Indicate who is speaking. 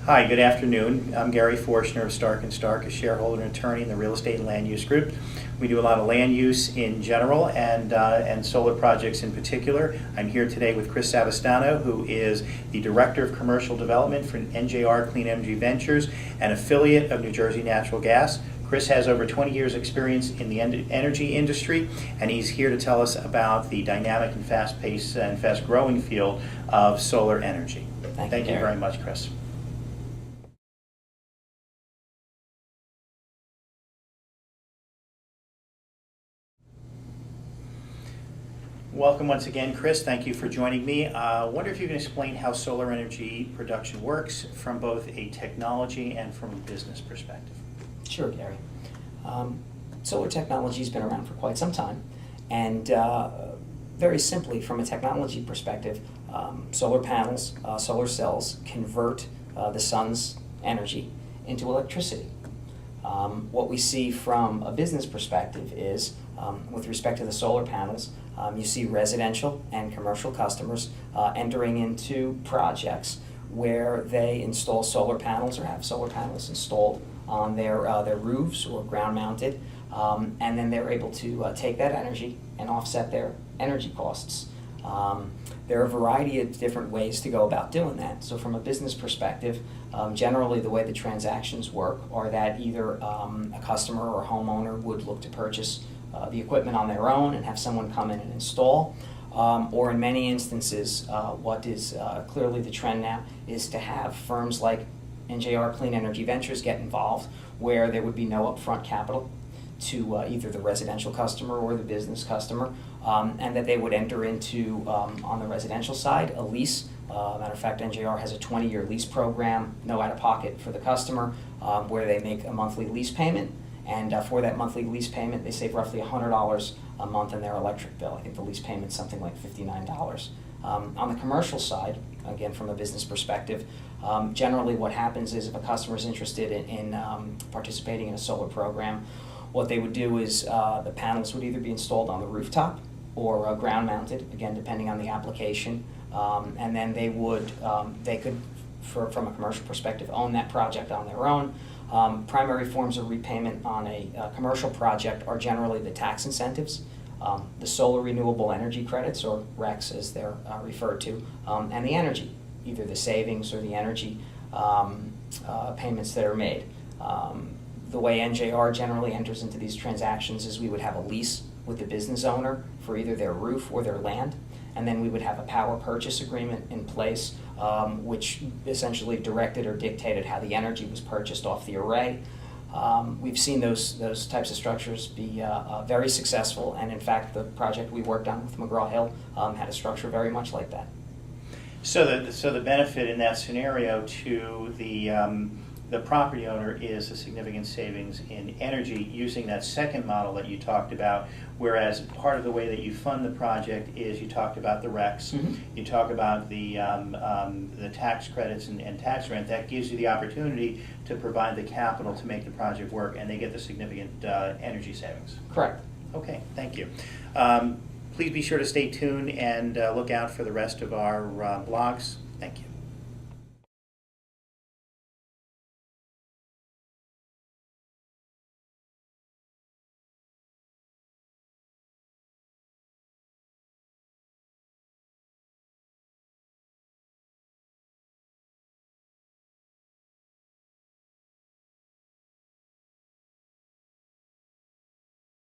Speaker 1: Hi, good afternoon. I'm Gary Forshner of Stark & Stark, a shareholder and attorney in the Real Estate and Land Use Group. We do a lot of land use in general and solar projects in particular. I'm here today with Chris Savastano, who is the Director of Commercial Development for NJR Clean Energy Ventures, an affiliate of New Jersey Natural Gas. Chris has over 20 years experience in the energy industry, and he's here to tell us about the dynamic and fast-paced and fast-growing field of solar energy. Thank you very much, Chris. Welcome once again, Chris. Thank you for joining me. I wonder if you can explain how solar energy production works from both a technology and from a business perspective.
Speaker 2: Sure, Gary. Solar technology has been around for quite some time, and very simply, from a technology perspective, solar panels, solar cells convert the sun's energy into electricity. What we see from a business perspective is, with respect to the solar panels, you see residential and commercial customers entering into projects where they install solar panels or have solar panels installed on their roofs or ground mounted, and then they're able to take that energy and offset their energy costs. There are a variety of different ways to go about doing that. So from a business perspective, generally the way the transactions work are that either a customer or homeowner would look to purchase the equipment on their own and have someone come in and install, or in many instances, what is clearly the trend now is to have firms like NJR Clean Energy Ventures get involved, where there would be no upfront capital to either the residential customer or the business customer, and that they would enter into, on the residential side, a lease. Matter of fact, NJR has a 20-year lease program, no out-of-pocket for the customer, where they make a monthly lease payment, and for that monthly lease payment, they save roughly $100 a month in their electric bill. I think the lease payment's something like $59. On the commercial side, again from a business perspective, generally what happens is if a customer is interested in participating in a solar program, what they would do is the panels would either be installed on the rooftop or ground mounted, again depending on the application, and then they could, from a commercial perspective, own that project on their own. Primary forms of repayment on a commercial project are generally the tax incentives, the solar renewable energy credits, or RECs as they're referred to, and the energy, either the savings or the energy payments that are made. The way NJR generally enters into these transactions is we would have a lease with the business owner for either their roof or their land, and then we would have a power purchase agreement in place, which essentially directed or dictated how the energy was purchased off the array. We've seen those types of structures be very successful, and in fact the project we worked on with McGraw-Hill had a structure very much like that.
Speaker 1: So the benefit in that scenario to the property owner is a significant savings in energy using that second model that you talked about, whereas part of the way that you fund the project is you talked about the RECs, you talk about the tax credits and tax rent. That gives you the opportunity to provide the capital to make the project work, and they get the significant energy savings.
Speaker 2: Correct.
Speaker 1: Okay, thank you. Please be sure to stay tuned and look out for the rest of our blogs. Thank you.